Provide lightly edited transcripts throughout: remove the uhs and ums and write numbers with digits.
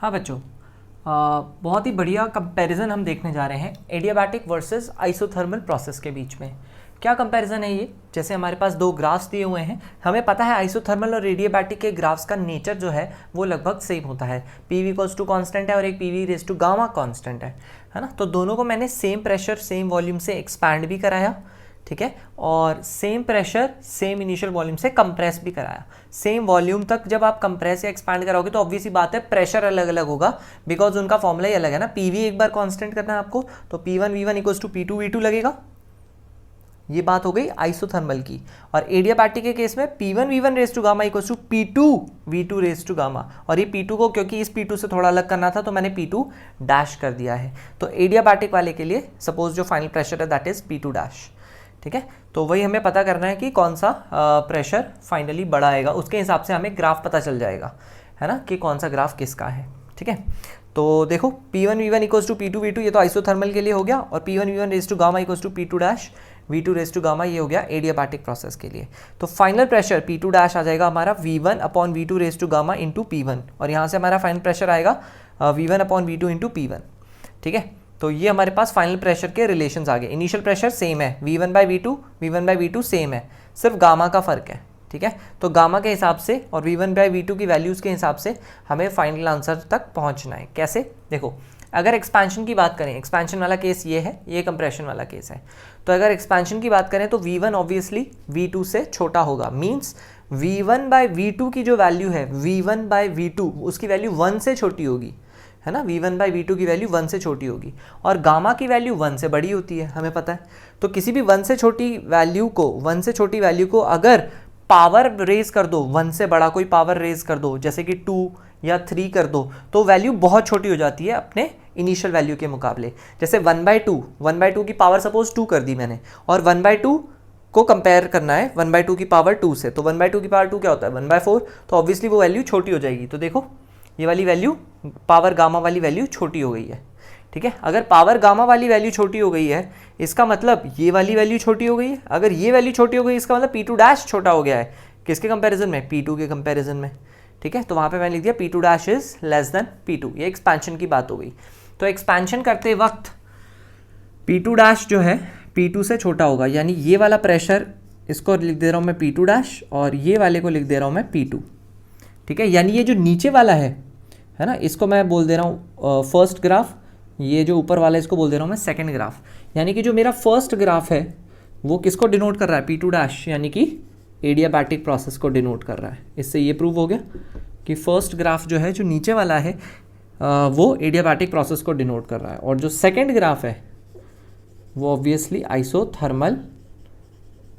हाँ बच्चों, बहुत ही बढ़िया कंपैरिजन हम देखने जा रहे हैं एडियाबैटिक वर्सेस आइसोथर्मल प्रोसेस के बीच में। क्या कंपैरिजन है ये? जैसे हमारे पास दो ग्राफ्स दिए हुए हैं, हमें पता है आइसोथर्मल और एडियाबैटिक के ग्राफ्स का नेचर जो है वो लगभग सेम होता है। P V equals to constant है और एक P V raise to gamma constant है ना। तो दोनों को मैंने सेम प्रेशर सेम वॉल्यूम से एक्सपैंड भी कराया, ठीक है, और same pressure same initial volume से कंप्रेस भी कराया। सेम वॉल्यूम तक जब आप कंप्रेस या एक्सपैंड कराओगे तो ऑब्वियस ही बात है प्रेशर अलग अलग होगा, बिकॉज उनका फॉर्मूला ही अलग है ना। पीवी एक बार कांस्टेंट करना है आपको, तो P1 V1 equals to P2 V2 लगेगा। ये बात हो गई आइसोथर्मल की। और एडियाबैटिक के केस में P1 V1 raise to gamma equals to P2 V2 raise to gamma, और ये P2 को क्योंकि इस P2 से थोड़ा अलग करना था तो मैंने P2 डैश कर दिया है। तो एडियाबैटिक वाले के लिए सपोज जो फाइनल प्रेशर है दैट इज P2 डैश, ठीक है। तो वही हमें पता करना है कि कौन सा प्रेशर फाइनली बड़ा आएगा, उसके हिसाब से हमें ग्राफ पता चल जाएगा, है ना, कि कौन सा ग्राफ किसका है, ठीक है। तो देखो P1 V1 equals to P2 V2 ये तो आइसोथर्मल के लिए हो गया, और P1 V1 raise to gamma equals to P2 dash V2 raise to gamma ये हो गया एडियाबैटिक प्रोसेस के लिए। तो फाइनल प्रेशर P2 डैश आ जाएगा हमारा V1 upon V2 raise to gamma into P1, और यहाँ से हमारा फाइनल प्रेशर आएगा V1 upon V2 into P1, ठीक है। तो ये हमारे पास फाइनल प्रेशर के रिलेशंस आ गए। इनिशियल प्रेशर सेम है, V1 बाई V2 सेम है, सिर्फ गामा का फर्क है, ठीक है। तो गामा के हिसाब से और V1 बाई V2 की वैल्यूज़ के हिसाब से हमें फाइनल आंसर तक पहुंचना है। कैसे? देखो, अगर एक्सपेंशन की बात करें, एक्सपेंशन वाला केस ये है, ये कंप्रेशन वाला केस है। तो अगर एक्सपेंशन की बात करें तो V1 ऑब्वियसली V2 से छोटा होगा, मीन्स V1 बाई V2 की जो वैल्यू है V1 बाई V2 उसकी वैल्यू 1 से छोटी होगी, है ना। V1 बाई V2 की वैल्यू 1 से छोटी होगी, और गामा की वैल्यू 1 से बड़ी होती है, हमें पता है। तो किसी भी 1 से छोटी वैल्यू को अगर पावर रेज कर दो, 1 से बड़ा कोई पावर रेज कर दो, जैसे कि 2 या 3 कर दो, तो वैल्यू बहुत छोटी हो जाती है अपने इनिशियल वैल्यू के मुकाबले। जैसे 1/2 की पावर सपोज 2 कर दी मैंने, और 1/2 को कंपेयर करना है 1/2 की पावर 2 से, तो 1/2 की पावर 2 क्या होता है 1/4, तो ऑब्वियसली वो वैल्यू छोटी हो जाएगी। तो देखो ये वाली वैल्यू पावर गामा वाली वैल्यू छोटी हो गई है, ठीक है। अगर पावर गामा वाली वैल्यू छोटी हो गई है इसका मतलब ये वाली वैल्यू छोटी हो गई है। अगर ये वैल्यू छोटी हो गई इसका मतलब P2 डैश छोटा हो गया है, किसके कंपैरिजन में? P2 के कंपैरिजन में, ठीक है। तो वहाँ पे मैंने लिख दिया P2 dash is less than P2। ये एक्सपेंशन की बात हो गई। तो एक्सपेंशन करते वक्त P2 डैश जो है P2 से छोटा होगा, यानी ये वाला प्रेशर इसको लिख दे रहा हूँ मैं P2 डैश, और ये वाले को लिख दे रहा हूँ मैं P2, ठीक है। यानी ये जो नीचे वाला है ना, इसको मैं बोल दे रहा हूँ फर्स्ट ग्राफ, ये जो ऊपर वाला है इसको बोल दे रहा हूँ मैं सेकंड ग्राफ। यानी कि जो मेरा फर्स्ट ग्राफ है वो किसको डिनोट कर रहा है? P2 डैश, यानी कि एडियाबैटिक प्रोसेस को डिनोट कर रहा है। इससे ये प्रूव हो गया कि फर्स्ट ग्राफ जो है, जो नीचे वाला है वो एडियाबैटिक प्रोसेस को डिनोट कर रहा है, और जो सेकेंड ग्राफ है वो ऑब्वियसली आइसोथर्मल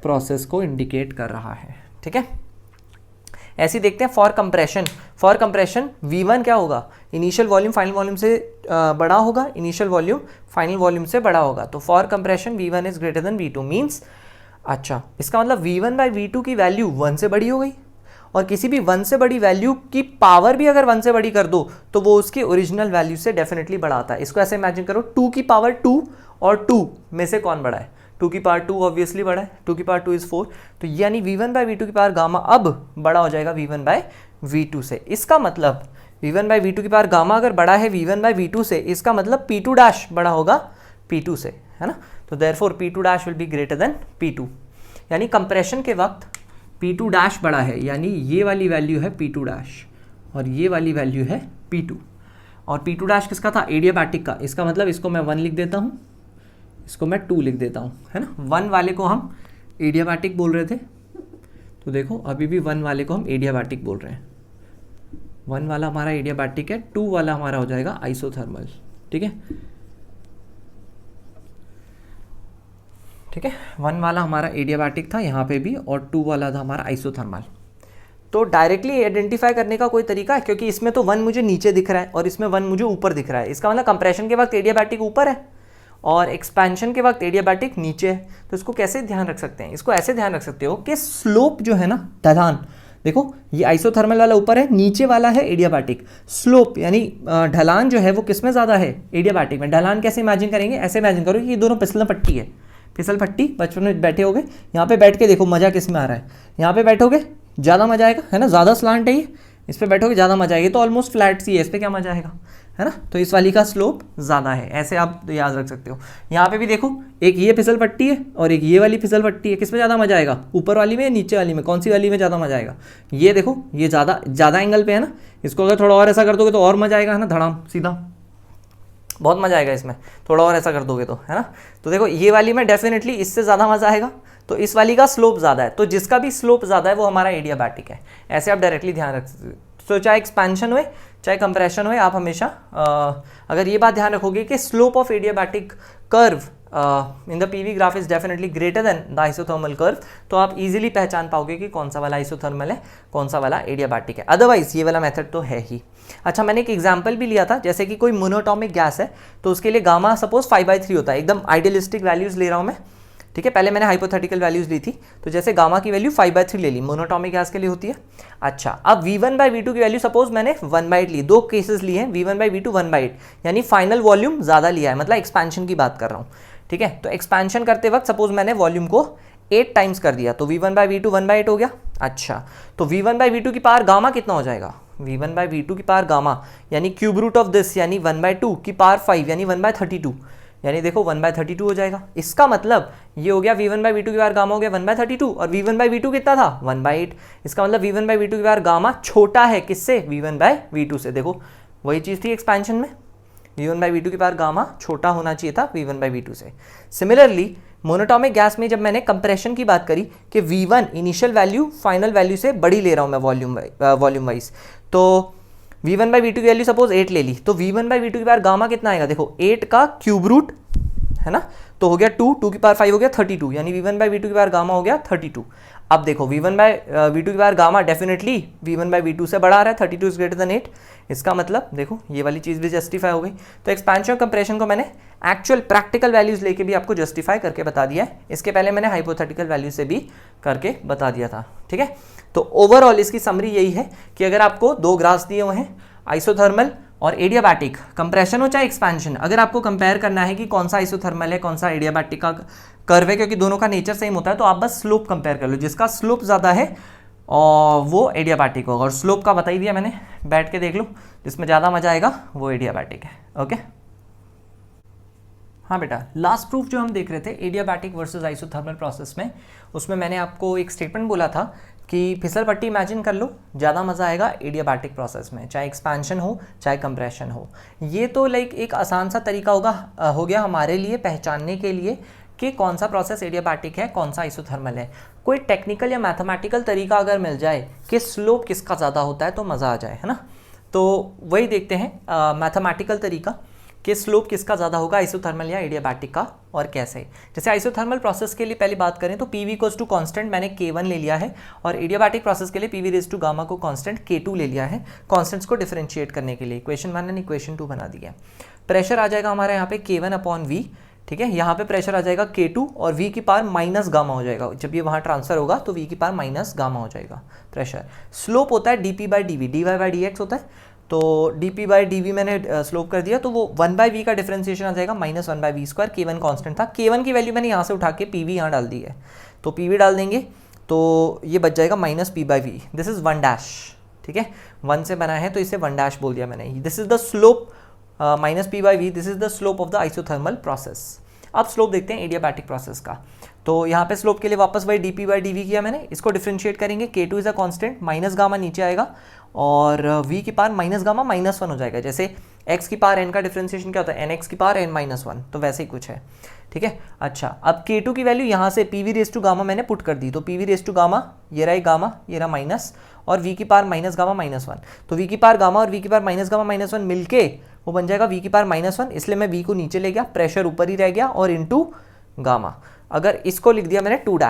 प्रोसेस को इंडिकेट कर रहा है, ठीक है। ऐसे देखते हैं फॉर कंप्रेशन V1 क्या होगा? इनिशियल वॉल्यूम फाइनल वॉल्यूम से बड़ा होगा, इनिशियल वॉल्यूम फाइनल वॉल्यूम से बड़ा होगा। तो for compression V1 is greater than V2 means, अच्छा इसका मतलब V1 बाई V2 की वैल्यू 1 से बड़ी हो गई, और किसी भी 1 से बड़ी वैल्यू की पावर भी अगर 1 से बड़ी कर दो तो वो उसकी ओरिजिनल वैल्यू से डेफिनेटली बड़ा आता है। इसको ऐसे इमेजिन करो, 2 की पावर 2 और 2 में से कौन बड़ा है? 2 की पावर 2 ऑब्वियसली बड़ा है, 2 की पावर 2 इज 4। तो यानी V1 बाई V2 की पावर गामा अब बड़ा हो जाएगा V1 बाई V2 से। इसका मतलब V1 बाई V2 की पावर गामा अगर बड़ा है V1 बाई V2 से, इसका मतलब P2 डैश बड़ा होगा P2 से, है ना। तो therefore P2 dash will be greater than P2, यानी कंप्रेशन के वक्त P2 डैश बड़ा है, यानी ये वाली वैल्यू है P2 डैश और ये वाली वैल्यू है P2। और P2 डैश किसका था? एडियाबैटिक का। इसका मतलब इसको मैं 1 लिख देता हूँ, इसको मैं 2 लिख देता हूँ, है ना। 1 वाले को हम एडियाबैटिक बोल रहे थे, तो देखो अभी भी 1 वाले को हम एडियाबैटिक बोल रहे हैं। 1 वाला हमारा एडियाबैटिक है, 2 वाला हमारा हो जाएगा आइसोथर्मल, ठीक है, ठीक है। 1 वाला हमारा एडियाबैटिक था यहाँ पे भी, और 2 वाला था हमारा आइसोथर्मल। तो डायरेक्टली आइडेंटिफाई करने का कोई तरीका है? क्योंकि इसमें तो 1 मुझे नीचे दिख रहा है और इसमें 1 मुझे ऊपर दिख रहा है, इसका मतलब कंप्रेशन के वक्त एडियाबैटिक ऊपर है और एक्सपेंशन के वक्त एडियाबैटिक नीचे है। तो इसको कैसे ध्यान रख सकते हैं? इसको ऐसे ध्यान रख सकते हो कि स्लोप जो है ना, ढलान, देखो ये आइसोथर्मल वाला ऊपर है, नीचे वाला है एडियाबैटिक। स्लोप यानी ढलान जो है वो किस में ज़्यादा है? एडियाबैटिक में। ढलान कैसे इमेजिन करेंगे? ऐसे इमेजिन करो कि ये दोनों फिसल पट्टी है, फिसल पट्टी। बचपन में बैठे होगे, यहाँ पे बैठ के देखो मज़ा किस में आ रहा है। यहाँ पे बैठोगे ज़्यादा मज़ा आएगा, है ना, ज़्यादा स्लांट है ये, इस पे बैठोगे ज़्यादा मजा आएगी, तो ऑलमोस्ट फ्लैट सी है, इस पे क्या मजा आएगा, है ना। तो इस वाली का स्लोप ज़्यादा है, ऐसे आप याद रख सकते हो। यहाँ पे भी देखो, एक ये फिसल पट्टी है और एक ये वाली फिसल पट्टी है, किस में ज़्यादा मजा आएगा, ऊपर वाली में या नीचे वाली में, कौन सी वाली में ज़्यादा मजा आएगा। ये देखो, ये ज़्यादा एंगल पे है ना, इसको अगर थोड़ा और ऐसा कर दोगे तो और मजा आएगा, है ना, धड़ाम सीधा, बहुत मजा आएगा इसमें, थोड़ा और ऐसा कर दोगे तो, है ना। तो देखो ये वाली में डेफिनेटली इससे ज़्यादा मजा आएगा, तो इस वाली का स्लोप ज़्यादा है, तो जिसका भी स्लोप ज़्यादा है वो हमारा एडियाबैटिक है। ऐसे आप डायरेक्टली ध्यान रख सकते हो। तो चाहे एक्सपेंशन हुए चाहे कंप्रेशन हुए, आप हमेशा अगर ये बात ध्यान रखोगे कि slope of adiabatic curve in the PV graph is definitely greater than the isothermal curve, तो आप इजीली पहचान पाओगे कि कौन सा वाला आइसोथर्मल है, कौन सा वाला एडियाबैटिक है। अदरवाइज ये वाला मेथड तो है ही। अच्छा, मैंने एक एग्जांपल भी लिया था, जैसे कि कोई मोनोटॉमिक गैस है, तो उसके लिए गामा सपोज 5/3 होता है, एकदम आइडियलिस्टिक वैल्यूज ले रहा हूँ मैं, ठीक है। पहले मैंने हाइपोथेटिकल वैल्यूज ली थी, तो जैसे गामा की वैल्यू 5/3 ले ली, मोनोटॉमिक गैस के लिए होती है। अच्छा, अब V1/V2 की वैल्यू सपोज मैंने 1/8 ली, दो केसेस लिए हैं, V1/V2 1/8, यानी फाइनल वॉल्यूम ज़्यादा लिया है, मतलब एक्सपेंशन की बात कर रहा हूँ, ठीक है। तो एक्सपेंशन करते वक्त सपोज मैंने वॉल्यूम को 8 टाइम्स कर दिया, तो V1/V2 1/8 हो गया। अच्छा, तो V1/V2 की पावर गामा कितना हो जाएगा, V1/V2 की पावर गामा यानी क्यूब रूट ऑफ दिस, यानी 1/2 की पावर 5, यानी 1/32, यानी देखो 1/32 हो जाएगा। इसका मतलब ये हो गया V1/V2 की पावर गामा हो गया 1/32, और V1/V2 कितना था 1/8। इसका मतलब V1/V2 की पावर गामा छोटा है किससे, V1/V2 से। देखो वही चीज़ थी एक्सपेंशन में, V1/V2 की पावर गामा छोटा होना चाहिए था V1/V2 से। सिमिलरली मोनोटॉमिक गैस में जब मैंने कंप्रेशन की बात करी कि V1 initial value final value से बड़ी ले रहा हूँ मैं वॉल्यूम वाइज, तो V1/V2 की वैल्यू सपोज 8 ले ली, तो V1/V2 की पावर गामा कितना आएगा, देखो 8 का क्यूब रूट, है ना, तो हो गया 2 की पावर 5 हो गया 32, यानी V1/V2 की पावर गामा हो गया 32। अब देखो V1/V2 की पावर गामा डेफिनेटली V1/V2 से बड़ा आ रहा है, 32 इज ग्रेटर देन 8। इसका मतलब देखो ये वाली चीज़ भी जस्टिफाई हो गई। तो एक्सपेंशन कंप्रेशन को मैंने एक्चुअल प्रैक्टिकल वैल्यूज लेके भी आपको जस्टिफाई करके बता दिया है, इसके पहले मैंने हाइपोथेटिकल वैल्यू से भी करके बता दिया था, ठीक है। तो ओवरऑल इसकी समरी यही है कि अगर आपको दो ग्राफ्स दिए हुए हैं, आइसोथर्मल और एडियाबैटिक, कंप्रेशन हो चाहे एक्सपेंशन, अगर आपको कंपेयर करना है कि कौन सा आइसोथर्मल है कौन सा एडियाबैटिक का कर्व है, क्योंकि दोनों का नेचर सेम होता है, तो आप बस स्लोप कंपेयर कर लो, जिसका स्लोप ज़्यादा है और वो एडियाबैटिक होगा। और स्लोप का बता ही दिया मैंने, बैठ के देख लो, जिसमें ज़्यादा मजा आएगा वो एडियाबैटिक है। ओके, हाँ बेटा, लास्ट प्रूफ जो हम देख रहे थे एडियाबैटिक वर्सेस आइसोथर्मल प्रोसेस में, उसमें मैंने आपको एक स्टेटमेंट बोला था कि फिसल पट्टी इमेजिन कर लो, ज़्यादा मज़ा आएगा एडियाबैटिक प्रोसेस में, चाहे एक्सपेंशन हो चाहे कंप्रेशन हो। ये तो लाइक एक आसान सा तरीका हो गया हमारे लिए पहचानने के लिए कि कौन सा प्रोसेस एडियाबैटिक है कौन सा आइसोथर्मल है। कोई टेक्निकल या मैथमेटिकल तरीका अगर मिल जाए कि स्लोप किसका ज़्यादा होता है तो मज़ा आ जाए, है ना। तो वही देखते हैं मैथमेटिकल तरीका कि स्लोप किसका ज़्यादा होगा, आइसोथर्मल या एडियाबैटिक का, और कैसे। जैसे आइसोथर्मल प्रोसेस के लिए पहली बात करें तो PV इक्वल्स टू कॉन्स्टेंट मैंने K1 ले लिया है, और एडियाबैटिक प्रोसेस के लिए PV रेज़ टू गामा को कॉन्स्टेंट K2 ले लिया है, कॉन्स्टेंट्स को डिफरेंशिएट करने के लिए। इक्वेशन 1 एंड इक्वेशन 2 बना दिया है। प्रेशर आ जाएगा हमारे यहाँ पे K1/V, ठीक है। यहाँ पे प्रेशर आ जाएगा K2 और V की पावर माइनस गामा हो जाएगा, जब ये वहाँ ट्रांसफर होगा तो V की पावर माइनस गामा हो जाएगा प्रेशर। स्लोप होता है dP/dV, dy/dx होता है, तो dP/dV मैंने स्लोप कर दिया, तो वो 1/V का डिफरेंशिएशन आ जाएगा -1/V²। K1 कांस्टेंट था, K1 की वैल्यू मैंने यहाँ से उठा के PV यहाँ डाल दी है, तो PV डाल देंगे तो ये बच जाएगा -P/V। दिस इज 1 ठीक है, 1 से बना है तो इसे 1 बोल दिया मैंने। This is the slope -P/V, this is the slope of the isothermal process. अब स्लोप देखते हैं एडियाबैटिक प्रोसेस का। तो यहाँ पे स्लोप के लिए वापस वही dP/dV किया मैंने, इसको डिफरेंशिएट करेंगे, K2 is a constant, minus gamma नीचे आएगा और V की पावर माइनस गामा -1 हो जाएगा। जैसे x की पावर n का डिफरेंशिएशन क्या होता है, nx की पावर n-1, तो वैसे ही कुछ है, ठीक है। अच्छा, अब K2 की वैल्यू यहाँ से PV रेज़ टू गामा मैंने पुट कर दी, तो PV रेज़ टू गामा, ये रहा गामा, ये रहा माइनस, और V की पावर माइनस गामा -1, तो V की पावर गामा और V की पावर माइनस गामा -1 मिलके वो बन जाएगा V की पावर -1, इसलिए मैं V को नीचे ले गया, प्रेशर ऊपर ही रह गया, और इंटू गामा। अगर इसको लिख दिया मैंने 2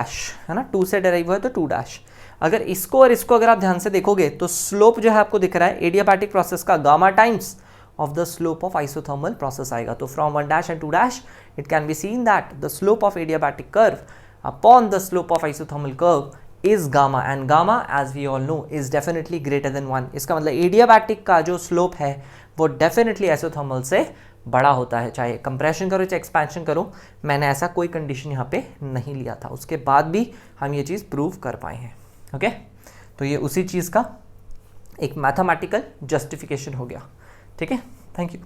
है ना, 2 से डेराइव हुआ है तो 2। अगर इसको और इसको अगर आप ध्यान से देखोगे तो स्लोप जो है आपको दिख रहा है एडियाबैटिक प्रोसेस का gamma times of the slope of isothermal process आएगा। तो from 1 and 2 it can be seen that the slope of adiabatic curve upon the slope of isothermal curve is gamma, and gamma as we all know is definitely greater than 1। इसका मतलब adiabatic का जो slope है वो definitely isothermal से बड़ा होता है, चाहे कंप्रेशन करो चाहे एक्सपेंशन करो। मैंने ऐसा कोई कंडीशन यहाँ पे नहीं लिया था, उसके बाद भी हम ये चीज़ प्रूव कर पाए हैं। ओके, तो ये उसी चीज़ का एक मैथमेटिकल जस्टिफिकेशन हो गया। ठीक है, थैंक यू।